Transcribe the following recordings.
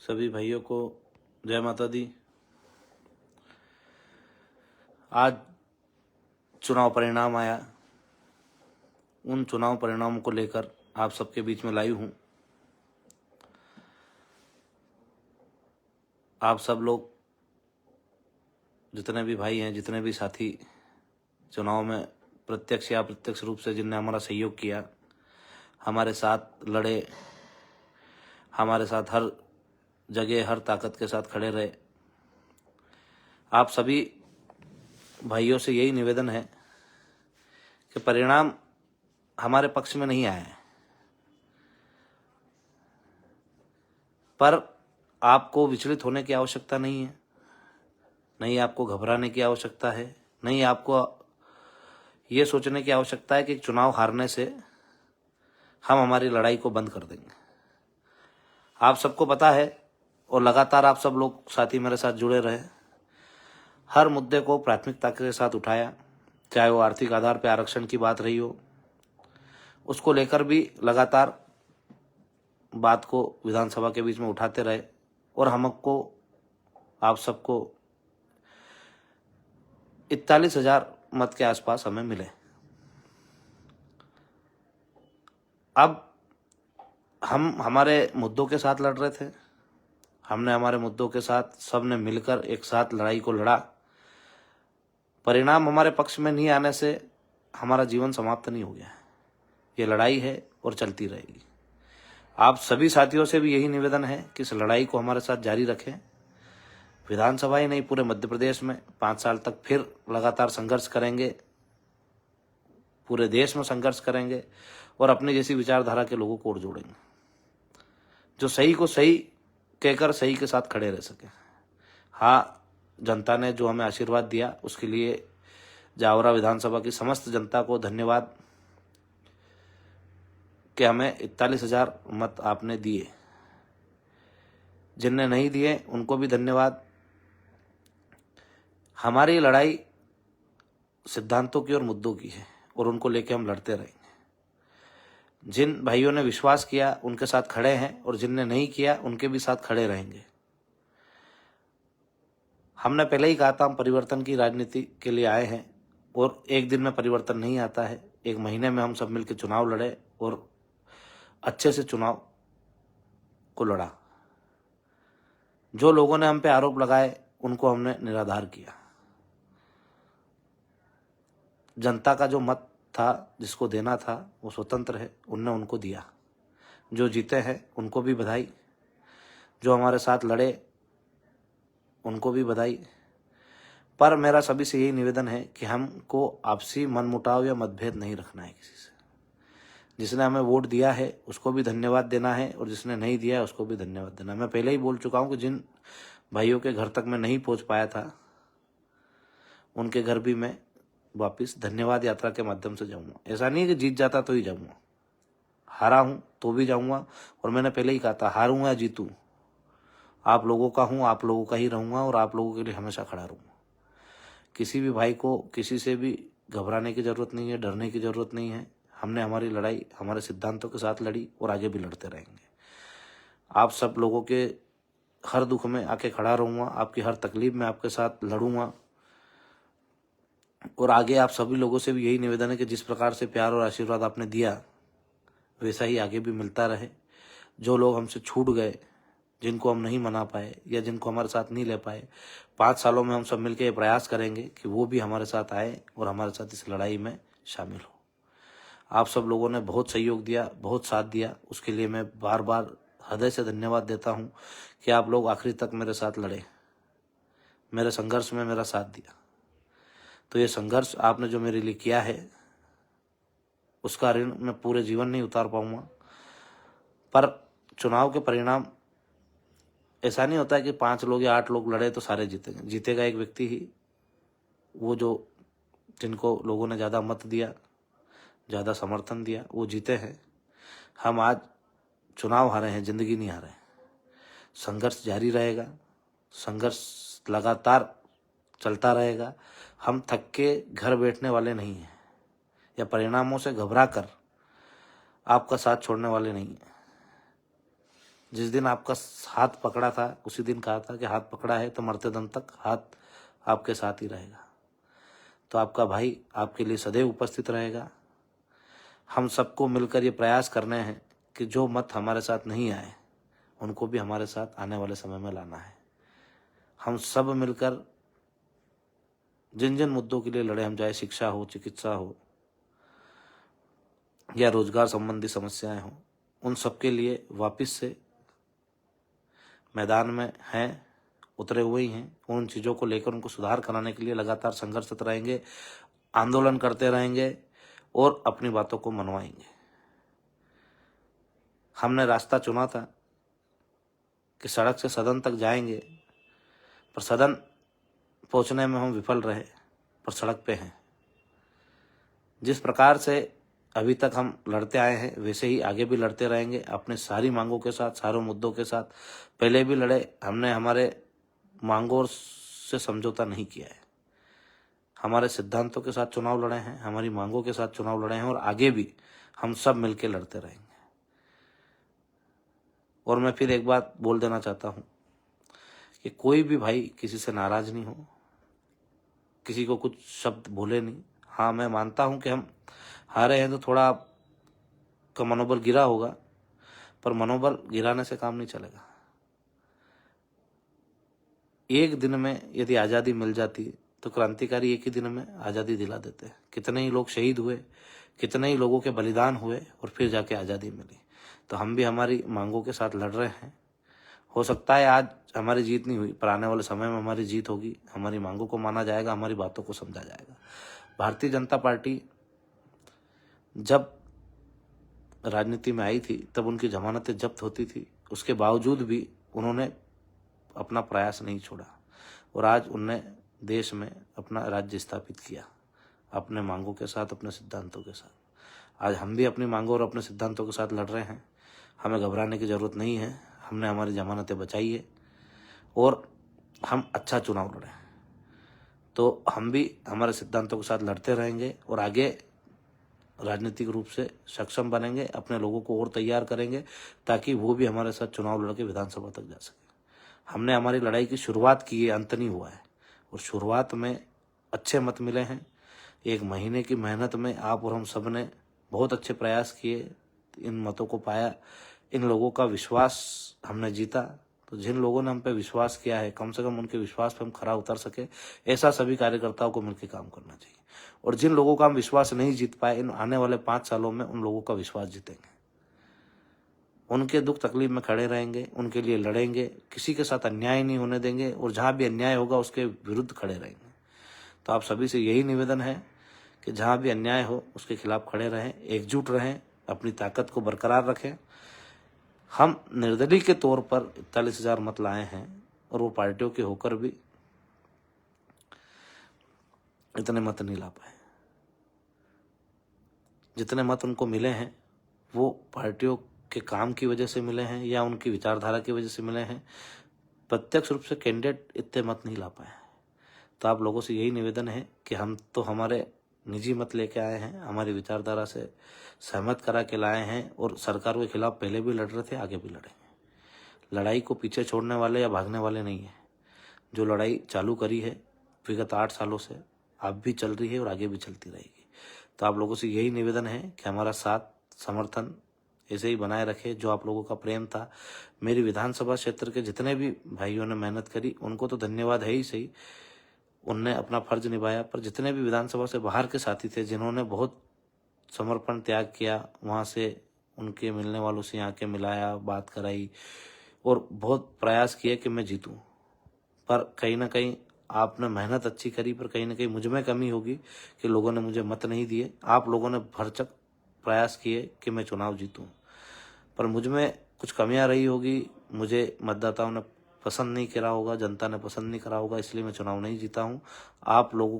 सभी भाइयों को जय माता दी। आज चुनाव परिणाम आया। उन चुनाव परिणामों को लेकर आप सबके बीच में लाइव हूँ। आप सब लोग जितने भी भाई हैं, जितने भी साथी चुनाव में प्रत्यक्ष या अप्रत्यक्ष रूप से जिनने हमारा सहयोग किया, हमारे साथ लड़े, हमारे साथ हर जगह हर ताकत के साथ खड़े रहे, आप सभी भाइयों से यही निवेदन है कि परिणाम हमारे पक्ष में नहीं आया है, पर आपको विचलित होने की आवश्यकता नहीं है, नहीं आपको घबराने की आवश्यकता है, नहीं आपको ये सोचने की आवश्यकता है कि चुनाव हारने से हम हमारी लड़ाई को बंद कर देंगे। आप सबको पता है और लगातार आप सब लोग साथी मेरे साथ जुड़े रहे, हर मुद्दे को प्राथमिकता के साथ उठाया, चाहे वो आर्थिक आधार पर आरक्षण की बात रही हो, उसको लेकर भी लगातार बात को विधानसभा के बीच में उठाते रहे और हमको आप सबको 41,000 मत के आसपास हमें मिले। अब हम हमारे मुद्दों के साथ लड़ रहे थे, हमने हमारे मुद्दों के साथ सबने मिलकर एक साथ लड़ाई को लड़ा। परिणाम हमारे पक्ष में नहीं आने से हमारा जीवन समाप्त नहीं हो गया है, ये लड़ाई है और चलती रहेगी। आप सभी साथियों से भी यही निवेदन है कि इस लड़ाई को हमारे साथ जारी रखें। विधानसभा ही नहीं, पूरे मध्य प्रदेश में 5 साल तक फिर लगातार संघर्ष करेंगे, पूरे देश में संघर्ष करेंगे और अपनी जैसी विचारधारा के लोगों को और जोड़ेंगे, जो सही को सही कहकर सही के साथ खड़े रह सके। हाँ, जनता ने जो हमें आशीर्वाद दिया उसके लिए जावरा विधानसभा की समस्त जनता को धन्यवाद कि हमें 41,000 मत आपने दिए। जिनने नहीं दिए उनको भी धन्यवाद। हमारी लड़ाई सिद्धांतों की और मुद्दों की है और उनको लेके हम लड़ते रहेंगे। जिन भाइयों ने विश्वास किया उनके साथ खड़े हैं और जिनने नहीं किया उनके भी साथ खड़े रहेंगे। हमने पहले ही कहा था हम परिवर्तन की राजनीति के लिए आए हैं और एक दिन में परिवर्तन नहीं आता है। 1 महीने में हम सब मिलकर चुनाव लड़े और अच्छे से चुनाव को लड़ा। जो लोगों ने हम पे आरोप लगाए उनको हमने निराधार किया। जनता का जो मत था, जिसको देना था, वो स्वतंत्र है, उनने उनको दिया। जो जीते हैं उनको भी बधाई, जो हमारे साथ लड़े उनको भी बधाई। पर मेरा सभी से यही निवेदन है कि हमको आपसी मनमुटाव या मतभेद नहीं रखना है किसी से। जिसने हमें वोट दिया है उसको भी धन्यवाद देना है और जिसने नहीं दिया है उसको भी धन्यवाद देना है। मैं पहले ही बोल चुका हूँ कि जिन भाइयों के घर तक मैं नहीं पहुँच पाया था उनके घर भी मैं वापस धन्यवाद यात्रा के माध्यम से जाऊँगा। ऐसा नहीं है कि जीत जाता तो ही जाऊँगा, हारा हूँ तो भी जाऊँगा। और मैंने पहले ही कहा था, हारूँ या जीतूँ आप लोगों का हूँ, आप लोगों का ही रहूँगा और आप लोगों के लिए हमेशा खड़ा रहूँगा। किसी भी भाई को किसी से भी घबराने की ज़रूरत नहीं है, डरने की ज़रूरत नहीं है। हमने हमारी लड़ाई हमारे सिद्धांतों के साथ लड़ी और आगे भी लड़ते रहेंगे। आप सब लोगों के हर दुख में आके खड़ा रहूँगा, आपकी हर तकलीफ में आपके साथ लड़ूंगा। और आगे आप सभी लोगों से भी यही निवेदन है कि जिस प्रकार से प्यार और आशीर्वाद आपने दिया वैसा ही आगे भी मिलता रहे। जो लोग हमसे छूट गए, जिनको हम नहीं मना पाए या जिनको हमारे साथ नहीं ले पाए, 5 सालों में हम सब मिलकर ये प्रयास करेंगे कि वो भी हमारे साथ आए और हमारे साथ इस लड़ाई में शामिल हो। आप सब लोगों ने बहुत सहयोग दिया, बहुत साथ दिया, उसके लिए मैं बार बार हृदय से धन्यवाद देता हूँ कि आप लोग आखिरी तक मेरे साथ लड़े, मेरे संघर्ष में मेरा साथ दिया। तो ये संघर्ष आपने जो मेरे लिए किया है उसका ऋण मैं पूरे जीवन नहीं उतार पाऊंगा। पर चुनाव के परिणाम ऐसा नहीं होता है कि 5 लोग या 8 लोग लड़े तो सारे जीतेंगे। जीतेगा एक व्यक्ति ही, वो जो जिनको लोगों ने ज़्यादा मत दिया, ज़्यादा समर्थन दिया, वो जीते हैं। हम आज चुनाव हारे हैं, जिंदगी नहीं हारे। संघर्ष जारी रहेगा, संघर्ष लगातार चलता रहेगा। हम थक के घर बैठने वाले नहीं हैं या परिणामों से घबरा कर आपका साथ छोड़ने वाले नहीं हैं। जिस दिन आपका हाथ पकड़ा था उसी दिन कहा था कि हाथ पकड़ा है तो मरते दम तक हाथ आपके साथ ही रहेगा। तो आपका भाई आपके लिए सदैव उपस्थित रहेगा। हम सबको मिलकर ये प्रयास करने हैं कि जो मत हमारे साथ नहीं आए उनको भी हमारे साथ आने वाले समय में लाना है। हम सब मिलकर जिन जिन मुद्दों के लिए लड़े, हम चाहे शिक्षा हो, चिकित्सा हो या रोजगार संबंधी समस्याएं हो, उन सब के लिए वापस से मैदान में हैं, उतरे हुए ही हैं। उन चीज़ों को लेकर उनको सुधार कराने के लिए लगातार संघर्षरत रहेंगे, आंदोलन करते रहेंगे और अपनी बातों को मनवाएंगे। हमने रास्ता चुना था कि सड़क से सदन तक जाएंगे, पर सदन पहुंचने में हम विफल रहे, पर सड़क पे हैं। जिस प्रकार से अभी तक हम लड़ते आए हैं वैसे ही आगे भी लड़ते रहेंगे, अपने सारी मांगों के साथ, सारों मुद्दों के साथ। पहले भी लड़े, हमने हमारे मांगों से समझौता नहीं किया है। हमारे सिद्धांतों के साथ चुनाव लड़े हैं, हमारी मांगों के साथ चुनाव लड़े हैं और आगे भी हम सब मिलकर लड़ते रहेंगे। और मैं फिर एक बात बोल देना चाहता हूं कि कोई भी भाई किसी से नाराज नहीं हो, किसी को कुछ शब्द बोले नहीं। हाँ, मैं मानता हूं कि हम हारे हैं तो थोड़ा आपका मनोबल गिरा होगा, पर मनोबल गिराने से काम नहीं चलेगा। एक दिन में यदि आज़ादी मिल जाती तो क्रांतिकारी एक ही दिन में आज़ादी दिला देते। कितने ही लोग शहीद हुए, कितने ही लोगों के बलिदान हुए और फिर जाके आज़ादी मिली। तो हम भी हमारी मांगों के साथ लड़ रहे हैं। हो सकता है आज हमारी जीत नहीं हुई, पर आने वाले समय में हमारी जीत होगी। हमारी मांगों को माना जाएगा, हमारी बातों को समझा जाएगा। भारतीय जनता पार्टी जब राजनीति में आई थी तब उनकी जमानतें जब्त होती थी, उसके बावजूद भी उन्होंने अपना प्रयास नहीं छोड़ा और आज उनने देश में अपना राज्य स्थापित किया, अपने मांगों के साथ, अपने सिद्धांतों के साथ। आज हम भी अपनी मांगों और अपने सिद्धांतों के साथ लड़ रहे हैं। हमें घबराने की ज़रूरत नहीं है। हमने हमारी जमानतें बचाई है और हम अच्छा चुनाव लड़े। तो हम भी हमारे सिद्धांतों के साथ लड़ते रहेंगे और आगे राजनीतिक रूप से सक्षम बनेंगे, अपने लोगों को और तैयार करेंगे ताकि वो भी हमारे साथ चुनाव लड़ के विधानसभा तक जा सके। हमने हमारी लड़ाई की शुरुआत की है, अंत नहीं हुआ है। और शुरुआत में अच्छे मत मिले हैं। एक महीने की मेहनत में आप और हम सब ने बहुत अच्छे प्रयास किए, इन मतों को पाया, इन लोगों का विश्वास हमने जीता। तो जिन लोगों ने हम पे विश्वास किया है, कम से कम उनके विश्वास पे हम खरा उतर सके, ऐसा सभी कार्यकर्ताओं को मिलकर काम करना चाहिए। और जिन लोगों का हम विश्वास नहीं जीत पाए, इन आने वाले 5 सालों में उन लोगों का विश्वास जीतेंगे। उनके दुख तकलीफ में खड़े रहेंगे, उनके लिए लड़ेंगे, किसी के साथ अन्याय नहीं होने देंगे और जहाँ भी अन्याय होगा उसके विरुद्ध खड़े रहेंगे। तो आप सभी से यही निवेदन है कि जहाँ भी अन्याय हो उसके खिलाफ खड़े रहें, एकजुट रहें, अपनी ताकत को बरकरार रखें। हम निर्दलीय के तौर पर 41,000 मत लाए हैं और वो पार्टियों के होकर भी इतने मत नहीं ला पाए। जितने मत उनको मिले हैं वो पार्टियों के काम की वजह से मिले हैं या उनकी विचारधारा की वजह से मिले हैं। प्रत्यक्ष रूप से कैंडिडेट इतने मत नहीं ला पाए। तो आप लोगों से यही निवेदन है कि हम तो हमारे निजी मत लेके आए हैं, हमारी विचारधारा से सहमत करा के लाए हैं और सरकार के खिलाफ पहले भी लड़ रहे थे, आगे भी लड़ेंगे। लड़ाई को पीछे छोड़ने वाले या भागने वाले नहीं है। जो लड़ाई चालू करी है विगत 8 सालों से अब भी चल रही है और आगे भी चलती रहेगी। तो आप लोगों से यही निवेदन है कि हमारा साथ समर्थन ऐसे ही बनाए रखे। जो आप लोगों का प्रेम था, मेरी विधानसभा क्षेत्र के जितने भी भाइयों ने मेहनत करी उनको तो धन्यवाद है ही सही, उनने अपना फर्ज निभाया। पर जितने भी विधानसभा से बाहर के साथी थे जिन्होंने बहुत समर्पण त्याग किया, वहाँ से उनके मिलने वालों से आके मिलाया, बात कराई और बहुत प्रयास किए कि मैं जीतूं। पर कहीं ना कहीं आपने मेहनत अच्छी करी, पर कहीं ना कहीं मुझ में कमी होगी कि लोगों ने मुझे मत नहीं दिए। आप लोगों ने भरसक प्रयास किए कि मैं चुनाव जीतूं, पर मुझ में कुछ कमियां रही होगी। मुझे मतदाताओं ने पसंद नहीं करा होगा, जनता ने पसंद नहीं करा होगा, इसलिए मैं चुनाव नहीं जीता हूं। आप लोगों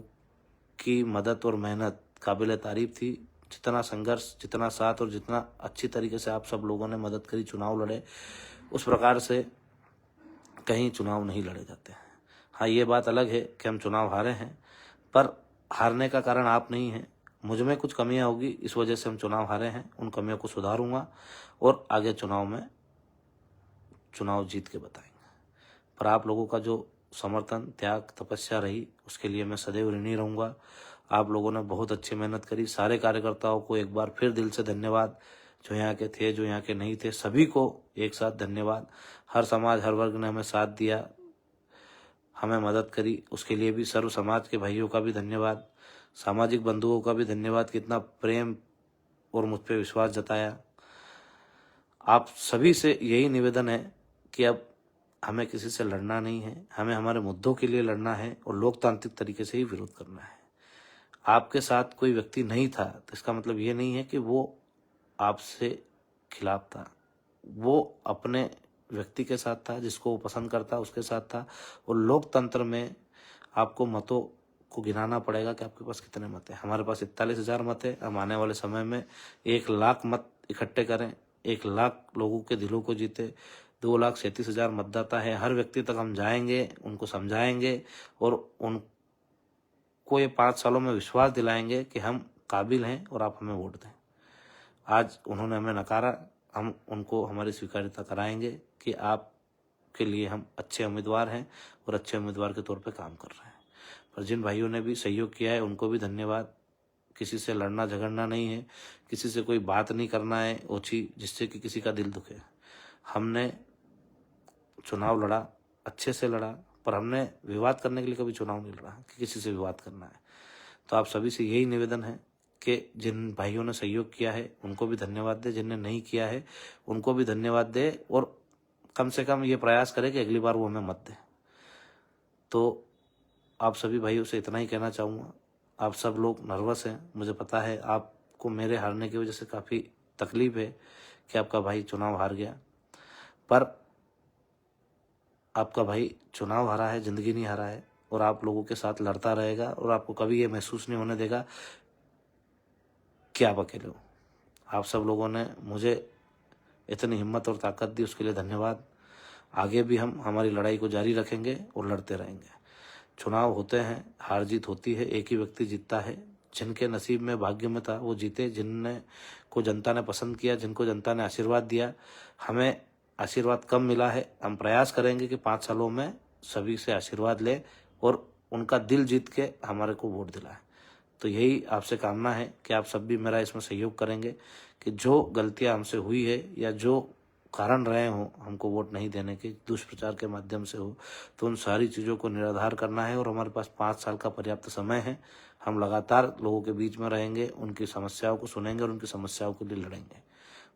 की मदद और मेहनत काबिल तारीफ थी। जितना संघर्ष, जितना साथ और जितना अच्छी तरीके से आप सब लोगों ने मदद करी, चुनाव लड़े, उस प्रकार से कहीं चुनाव नहीं लड़े जाते हैं। हाँ, ये बात अलग है कि हम चुनाव हारे हैं, पर हारने का कारण आप नहीं हैं। मुझ में कुछ कमियां होगी, इस वजह से हम चुनाव हारे हैं। उन कमियों को सुधारूंगा और आगे चुनाव में चुनाव जीत के बताएंगे। पर आप लोगों का जो समर्थन, त्याग, तपस्या रही, उसके लिए मैं सदैव ऋणी रहूँगा। आप लोगों ने बहुत अच्छी मेहनत करी। सारे कार्यकर्ताओं को एक बार फिर दिल से धन्यवाद, जो यहाँ के थे, जो यहाँ के नहीं थे, सभी को एक साथ धन्यवाद। हर समाज, हर वर्ग ने हमें साथ दिया, हमें मदद करी, उसके लिए भी सर्व समाज के भाइयों का भी धन्यवाद, सामाजिक बंधुओं का भी धन्यवाद, कितना प्रेम और मुझ पर विश्वास जताया। आप सभी से यही निवेदन है कि अब हमें किसी से लड़ना नहीं है, हमें हमारे मुद्दों के लिए लड़ना है और लोकतांत्रिक तरीके से ही विरोध करना है। आपके साथ कोई व्यक्ति नहीं था तो इसका मतलब ये नहीं है कि वो आपसे खिलाफ था। वो अपने व्यक्ति के साथ था, जिसको वो पसंद करता उसके साथ था। और लोकतंत्र में आपको मतों को गिनाना पड़ेगा कि आपके पास कितने मत हैं। हमारे पास 41,000 मत है। हम आने वाले समय में 1 लाख मत इकट्ठे करें, 1 लाख लोगों के दिलों को जीते। 2,37,000 मतदाता है। हर व्यक्ति तक हम जाएंगे, उनको समझाएंगे और उनको ये 5 सालों में विश्वास दिलाएंगे कि हम काबिल हैं और आप हमें वोट दें। आज उन्होंने हमें नकारा, हम उनको हमारी स्वीकार्यता कराएंगे कि आपके लिए हम अच्छे उम्मीदवार हैं और अच्छे उम्मीदवार के तौर पे काम कर रहे हैं। पर जिन भाइयों ने भी सहयोग किया है उनको भी धन्यवाद। किसी से लड़ना झगड़ना नहीं है, किसी से कोई बात नहीं करना है ओछी जिससे कि किसी का दिल दुखे। हमने चुनाव लड़ा, अच्छे से लड़ा, पर हमने विवाद करने के लिए कभी चुनाव नहीं लड़ा कि किसी से विवाद करना है। तो आप सभी से यही निवेदन है कि जिन भाइयों ने सहयोग किया है उनको भी धन्यवाद दे, जिनने नहीं किया है उनको भी धन्यवाद दे और कम से कम ये प्रयास करें कि अगली बार वो हमें मत दें। तो आप सभी भाइयों से इतना ही कहना चाहूँगा। आप सब लोग नर्वस हैं, मुझे पता है। आपको मेरे हारने की वजह से काफ़ी तकलीफ है कि आपका भाई चुनाव हार गया, पर आपका भाई चुनाव हारा है, जिंदगी नहीं हारा है और आप लोगों के साथ लड़ता रहेगा और आपको कभी ये महसूस नहीं होने देगा कि आप अकेले हो। आप सब लोगों ने मुझे इतनी हिम्मत और ताकत दी, उसके लिए धन्यवाद। आगे भी हम हमारी लड़ाई को जारी रखेंगे और लड़ते रहेंगे। चुनाव होते हैं, हार जीत होती है, एक ही व्यक्ति जीतता है। जिनके नसीब में, भाग्य में था वो जीते, जिनने को जनता ने पसंद किया, जिनको जनता ने आशीर्वाद दिया। हमें आशीर्वाद कम मिला है, हम प्रयास करेंगे कि 5 सालों में सभी से आशीर्वाद ले और उनका दिल जीत के हमारे को वोट दिलाए। तो यही आपसे कामना है कि आप सब भी मेरा इसमें सहयोग करेंगे कि जो गलतियां हमसे हुई है या जो कारण रहे हों हमको वोट नहीं देने के, दुष्प्रचार के माध्यम से हो, तो उन सारी चीज़ों को निराधार करना है। और हमारे पास 5 साल का पर्याप्त समय है। हम लगातार लोगों के बीच में रहेंगे, उनकी समस्याओं को सुनेंगे और उनकी समस्याओं के लिए लड़ेंगे।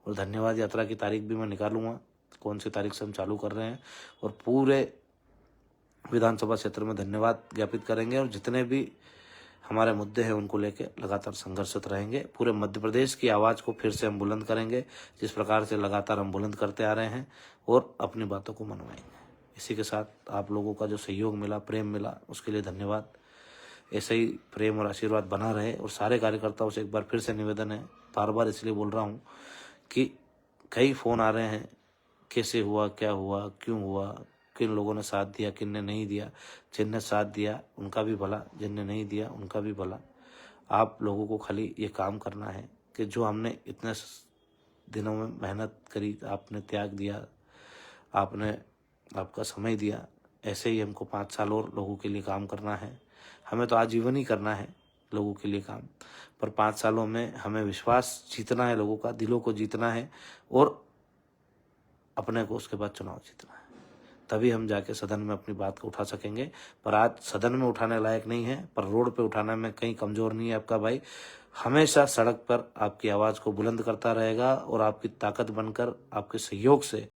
और धन्यवाद यात्रा की तारीख भी मैं निकालूंगा, कौन सी तारीख से हम चालू कर रहे हैं, और पूरे विधानसभा क्षेत्र में धन्यवाद ज्ञापित करेंगे। और जितने भी हमारे मुद्दे हैं उनको लेकर लगातार संघर्षरत रहेंगे। पूरे मध्य प्रदेश की आवाज़ को फिर से हम बुलंद करेंगे, जिस प्रकार से लगातार हम बुलंद करते आ रहे हैं, और अपनी बातों को मनवाएंगे। इसी के साथ आप लोगों का जो सहयोग मिला, प्रेम मिला, उसके लिए धन्यवाद। ऐसे ही प्रेम और आशीर्वाद बना रहे। और सारे कार्यकर्ताओं से एक बार फिर से निवेदन है, बार बार इसलिए बोल रहा हूँ कि कई फ़ोन आ रहे हैं, कैसे हुआ, क्या हुआ, क्यों हुआ, किन लोगों ने साथ दिया, किन ने नहीं दिया। जिनने साथ दिया उनका भी भला, जिनने नहीं दिया उनका भी भला। आप लोगों को खाली ये काम करना है कि जो हमने इतने दिनों में मेहनत करी, आपने त्याग दिया, आपने आपका समय दिया, ऐसे ही हमको 5 साल और लोगों के लिए काम करना है। हमें तो आजीवन ही करना है लोगों के लिए काम, पर 5 सालों में हमें विश्वास जीतना है, लोगों का दिलों को जीतना है और अपने को उसके बाद चुनाव जीतना है। तभी हम जाके सदन में अपनी बात को उठा सकेंगे। पर आज सदन में उठाने लायक नहीं है, पर रोड पे उठाने में कहीं कमज़ोर नहीं है आपका भाई। हमेशा सड़क पर आपकी आवाज़ को बुलंद करता रहेगा और आपकी ताकत बनकर आपके सहयोग से